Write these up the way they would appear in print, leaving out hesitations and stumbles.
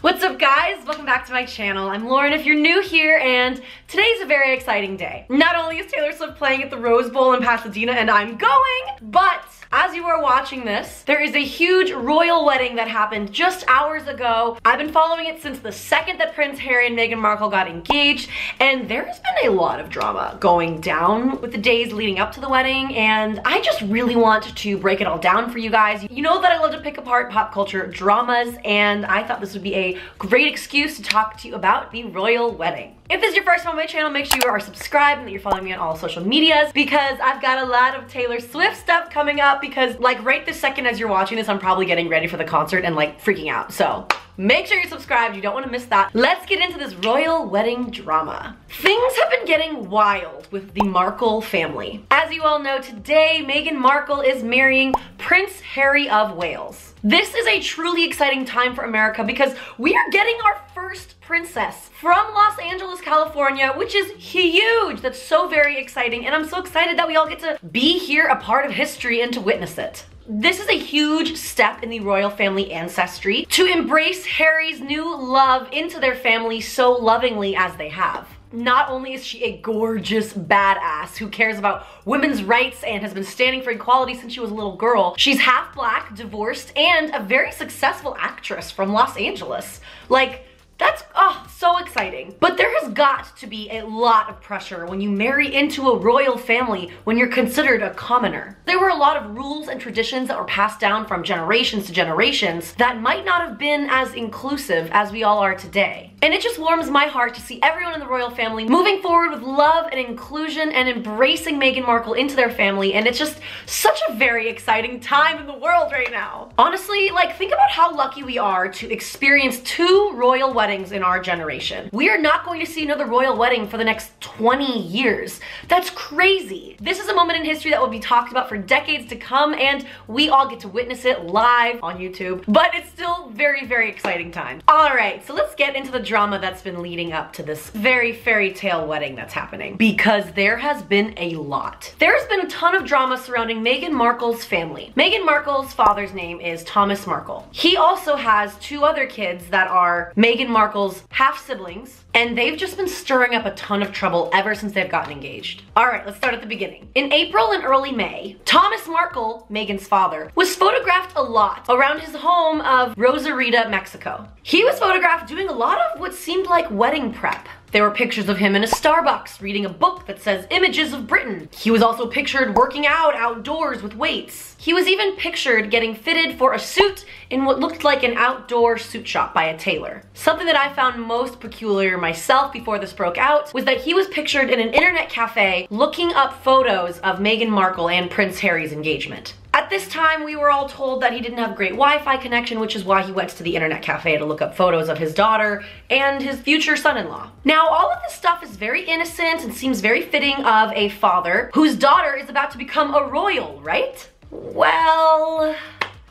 What's up guys? Welcome back to my channel. I'm Lauren if you're new here, and today's a very exciting day. Not only is Taylor Swift playing at the Rose Bowl in Pasadena and I'm going, but as you are watching this, there is a huge royal wedding that happened just hours ago. I've been following it since the second that Prince Harry and Meghan Markle got engaged, and there has been a lot of drama going down with the days leading up to the wedding, and I just really want to break it all down for you guys. You know that I love to pick apart pop culture dramas, and I thought this would be a great excuse to talk to you about the royal wedding. If this is your first time on my channel, make sure you are subscribed and that you're following me on all social medias, because I've got a lot of Taylor Swift stuff coming up, because like right this second as you're watching this, I'm probably getting ready for the concert and like freaking out. So make sure you're subscribed, you don't want to miss that. Let's get into this royal wedding drama. Things have been getting wild with the Markle family. As you all know, today Meghan Markle is marrying Prince Harry of Wales. This is a truly exciting time for America because we are getting our first princess from Los Angeles, California, which is huge. That's so very exciting, and I'm so excited that we all get to be here, a part of history, and to witness it. This is a huge step in the royal family ancestry to embrace Harry's new love into their family so lovingly as they have. Not only is she a gorgeous badass who cares about women's rights and has been standing for equality since she was a little girl, she's half black, divorced, and a very successful actress from Los Angeles. Like, that's so exciting. But there has got to be a lot of pressure when you marry into a royal family when you're considered a commoner. There were a lot of rules and traditions that were passed down from generations to generations that might not have been as inclusive as we all are today. And it just warms my heart to see everyone in the royal family moving forward with love and inclusion and embracing Meghan Markle into their family, and it's just such a very exciting time in the world right now. Honestly, like, think about how lucky we are to experience two royal weddings in our generation. We are not going to see another royal wedding for the next 20 years. That's crazy. This is a moment in history that will be talked about for decades to come, and we all get to witness it live on YouTube, but it's still very, very exciting time. All right, so let's get into the drama that's been leading up to this very fairy tale wedding that's happening, because there has been a lot. There's been a ton of drama surrounding Meghan Markle's family. Meghan Markle's father's name is Thomas Markle. He also has two other kids that are Meghan Markle's half-siblings, and they've just been stirring up a ton of trouble ever since they've gotten engaged. All right, let's start at the beginning. In April and early May, Thomas Markle, Meghan's father, was photographed a lot around his home of Rosarita, Mexico. He was photographed doing a lot of what seemed like wedding prep. There were pictures of him in a Starbucks reading a book that says Images of Britain. He was also pictured working out outdoors with weights. He was even pictured getting fitted for a suit in what looked like an outdoor suit shop by a tailor. Something that I found most peculiar myself before this broke out was that he was pictured in an internet cafe looking up photos of Meghan Markle and Prince Harry's engagement. At this time, we were all told that he didn't have great Wi-Fi connection, which is why he went to the internet cafe to look up photos of his daughter and his future son-in-law. Now, all of this stuff is very innocent and seems very fitting of a father whose daughter is about to become a royal, right? Well,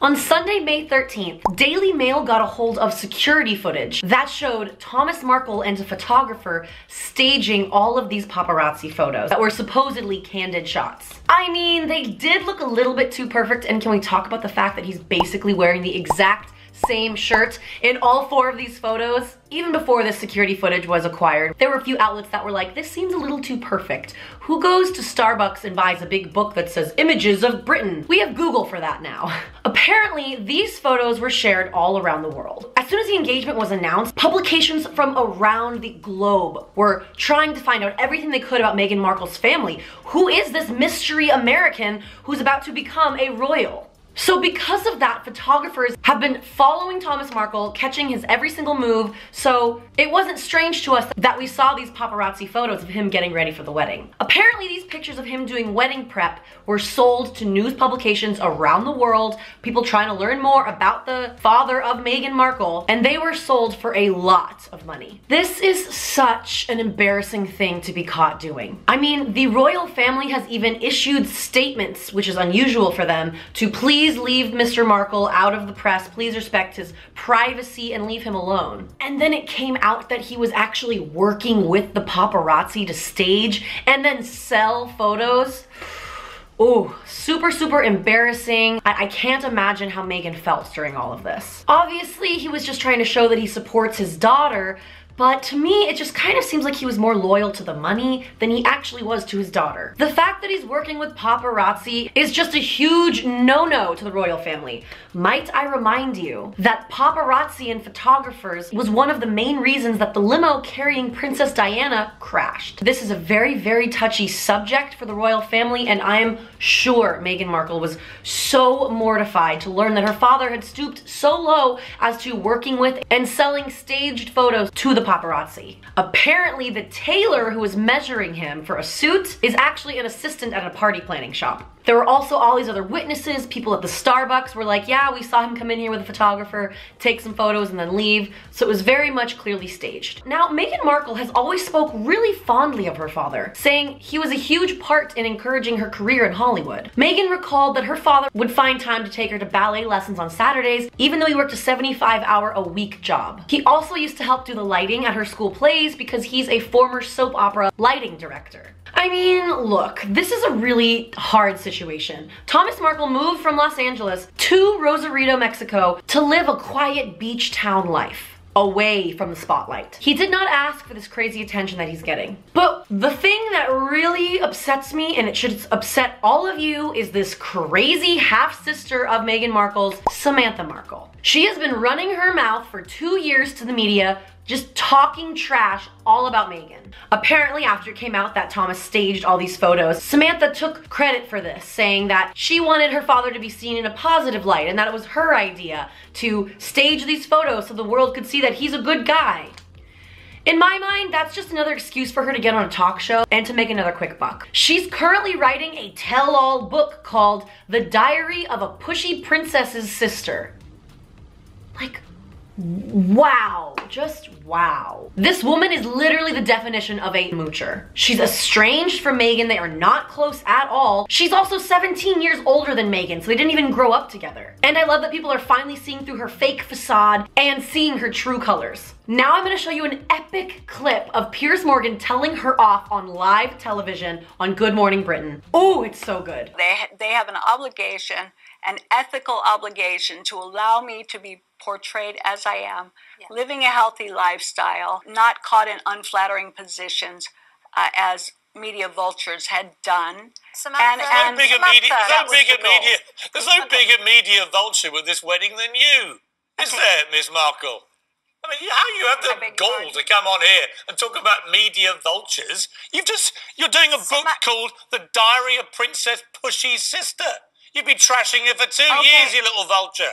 on Sunday, May 13th, Daily Mail got a hold of security footage that showed Thomas Markle and a photographer staging all of these paparazzi photos that were supposedly candid shots. I mean, they did look a little bit too perfect, and can we talk about the fact that he's basically wearing the exact same shirt in all four of these photos? Even before this security footage was acquired, there were a few outlets that were like, this seems a little too perfect. Who goes to Starbucks and buys a big book that says Images of Britain? We have Google for that now. Apparently, these photos were shared all around the world. As soon as the engagement was announced, publications from around the globe were trying to find out everything they could about Meghan Markle's family. Who is this mystery American who's about to become a royal? So because of that, photographers have been following Thomas Markle, catching his every single move, so it wasn't strange to us that we saw these paparazzi photos of him getting ready for the wedding. Apparently, these pictures of him doing wedding prep were sold to news publications around the world, people trying to learn more about the father of Meghan Markle, and they were sold for a lot of money. This is such an embarrassing thing to be caught doing. I mean, the royal family has even issued statements, which is unusual for them, to please leave Mr. Markle out of the press, please respect his privacy and leave him alone. And then it came out that he was actually working with the paparazzi to stage and then sell photos. Oh, super, super embarrassing. I can't imagine how Meghan felt during all of this. Obviously, he was just trying to show that he supports his daughter, but to me, it just kind of seems like he was more loyal to the money than he actually was to his daughter. The fact that he's working with paparazzi is just a huge no-no to the royal family. Might I remind you that paparazzi and photographers was one of the main reasons that the limo carrying Princess Diana crashed. This is a very, very touchy subject for the royal family, and I am sure Meghan Markle was so mortified to learn that her father had stooped so low as to working with and selling staged photos to the paparazzi. Apparently, the tailor who was measuring him for a suit is actually an assistant at a party planning shop. There were also all these other witnesses. People at the Starbucks were like, yeah, we saw him come in here with a photographer, take some photos, and then leave. So it was very much clearly staged. Now, Meghan Markle has always spoke really fondly of her father, saying he was a huge part in encouraging her career in Hollywood. Meghan recalled that her father would find time to take her to ballet lessons on Saturdays, even though he worked a 75-hour-a-week job. He also used to help do the lighting at her school plays because he's a former soap opera lighting director. I mean, look, this is a really hard situation. Thomas Markle moved from Los Angeles to Rosarito, Mexico to live a quiet beach town life, away from the spotlight. He did not ask for this crazy attention that he's getting. But the thing that really upsets me, and it should upset all of you, is this crazy half-sister of Meghan Markle's, Samantha Markle. She has been running her mouth for 2 years to the media, just talking trash all about Meghan. Apparently, after it came out that Thomas staged all these photos, Samantha took credit for this, saying that she wanted her father to be seen in a positive light and that it was her idea to stage these photos so the world could see that he's a good guy. In my mind, that's just another excuse for her to get on a talk show and to make another quick buck. She's currently writing a tell-all book called The Diary of a Pushy Princess's Sister. Like, wow, just wow. This woman is literally the definition of a moocher. She's estranged from Meghan. They are not close at all. She's also 17 years older than Meghan, so they didn't even grow up together. And I love that people are finally seeing through her fake facade and seeing her true colors. Now I'm gonna show you an epic clip of Piers Morgan telling her off on live television on Good Morning Britain. Oh, it's so good. They have an obligation, an ethical obligation, to allow me to be portrayed as I am, living a healthy lifestyle, not caught in unflattering positions as media vultures had done. Samantha, there's no bigger media vulture with this wedding than you, is there, Miss Markle? I mean, how you have the gall to come on here and talk about media vultures? You're doing a book called The Diary of Princess Pushy's Sister. You've been trashing it for 2 years, you little vulture.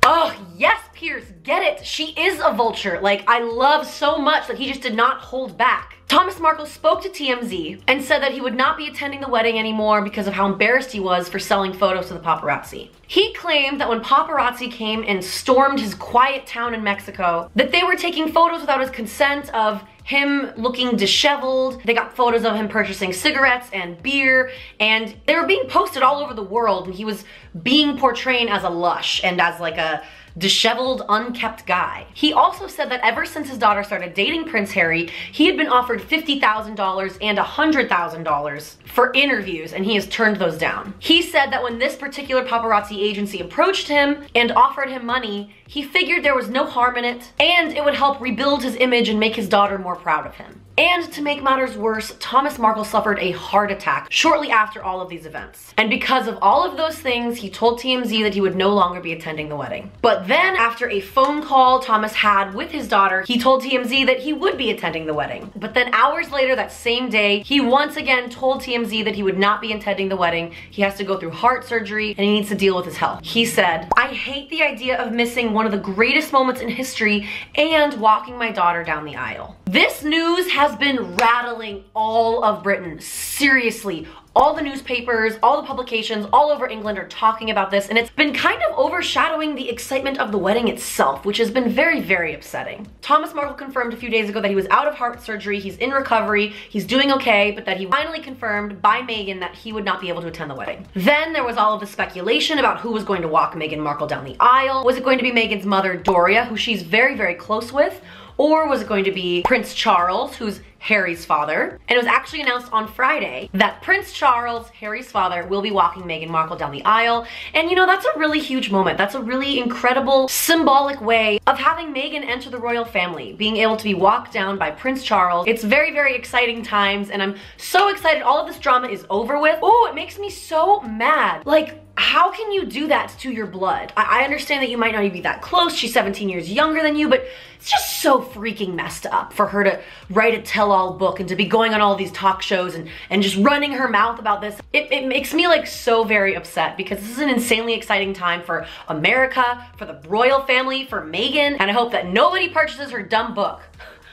Oh, yes, Piers, get it. She is a vulture. Like, I love so much that he just did not hold back. Thomas Markle spoke to TMZ and said that he would not be attending the wedding anymore because of how embarrassed he was for selling photos to the paparazzi. He claimed that when paparazzi came and stormed his quiet town in Mexico, that they were taking photos without his consent of him looking disheveled. They got photos of him purchasing cigarettes and beer, and they were being posted all over the world, and he was being portrayed as a lush and as like a disheveled, unkept guy. He also said that ever since his daughter started dating Prince Harry, he had been offered $50,000 and $100,000 for interviews, and he has turned those down. He said that when this particular paparazzi agency approached him and offered him money, he figured there was no harm in it, and it would help rebuild his image and make his daughter more proud of him. And to make matters worse, Thomas Markle suffered a heart attack shortly after all of these events. And because of all of those things, he told TMZ that he would no longer be attending the wedding. But then, after a phone call Thomas had with his daughter, he told TMZ that he would be attending the wedding. But then hours later that same day, he once again told TMZ that he would not be attending the wedding. He has to go through heart surgery and he needs to deal with his health. He said, "I hate the idea of missing one of the greatest moments in history and walking my daughter down the aisle." This news has been rattling all of Britain. Seriously, all the newspapers, all the publications all over England are talking about this, and it's been kind of overshadowing the excitement of the wedding itself, which has been very, very upsetting. Thomas Markle confirmed a few days ago that he was out of heart surgery, he's in recovery, he's doing okay, but that he finally confirmed by Meghan that he would not be able to attend the wedding. Then there was all of the speculation about who was going to walk Meghan Markle down the aisle. Was it going to be Meghan's mother, Doria, who she's very, very close with? Or was it going to be Prince Charles, who's Harry's father? And it was actually announced on Friday that Prince Charles, Harry's father, will be walking Meghan Markle down the aisle. And you know, that's a really huge moment. That's a really incredible, symbolic way of having Meghan enter the royal family, being able to be walked down by Prince Charles. It's very, very exciting times, and I'm so excited all of this drama is over with. Oh, it makes me so mad. Like, how can you do that to your blood? I understand that you might not even be that close. She's 17 years younger than you, but it's just so freaking messed up for her to write a tell-all book and to be going on all these talk shows and just running her mouth about this. It makes me like so very upset because this is an insanely exciting time for America, for the royal family, for Meghan, and I hope that nobody purchases her dumb book.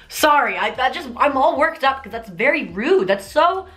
Sorry, I'm all worked up because that's very rude. That's so...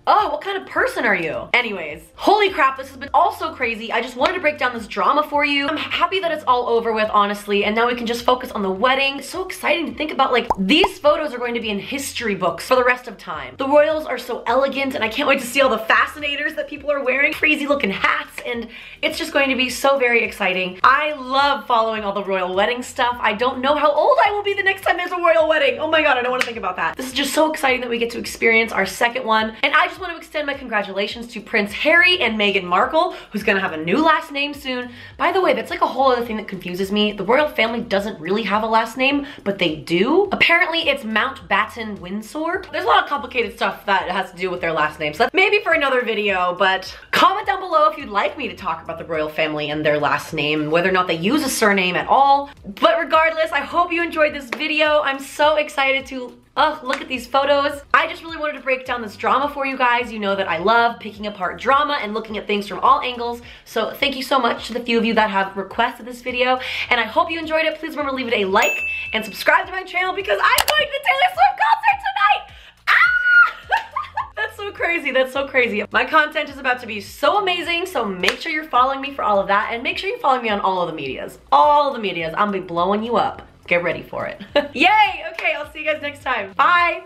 Oh, what kind of person are you? Anyways, holy crap, this has been all so crazy. I just wanted to break down this drama for you. I'm happy that it's all over with, honestly, and now we can just focus on the wedding. It's so exciting to think about, like, these photos are going to be in history books for the rest of time. The royals are so elegant, and I can't wait to see all the fascinators that people are wearing, crazy looking hats, and it's just going to be so very exciting. I love following all the royal wedding stuff. I don't know how old I will be the next time there's a royal wedding. Oh my god, I don't want to think about that. This is just so exciting that we get to experience our second one, and I just want to extend my congratulations to Prince Harry and Meghan Markle, who's gonna have a new last name soon. By the way, that's like a whole other thing that confuses me. The royal family doesn't really have a last name, but they do. Apparently it's Mountbatten Windsor. There's a lot of complicated stuff that has to do with their last name, so that's maybe for another video, but comment down below if you'd like me to talk about the royal family and their last name, whether or not they use a surname at all. But regardless, I hope you enjoyed this video. I'm so excited to look at these photos. I just really wanted to break down this drama for you guys. You know that I love picking apart drama and looking at things from all angles. So thank you so much to the few of you that have requested this video. And I hope you enjoyed it. Please remember to leave it a like and subscribe to my channel because I'm going to the Taylor Swift concert tonight! Ah! That's so crazy, that's so crazy. My content is about to be so amazing, so make sure you're following me for all of that, and make sure you follow me on all of the medias. All the medias. I'm gonna be blowing you up. Get ready for it. Yay! Okay, I'll see you guys next time. Bye!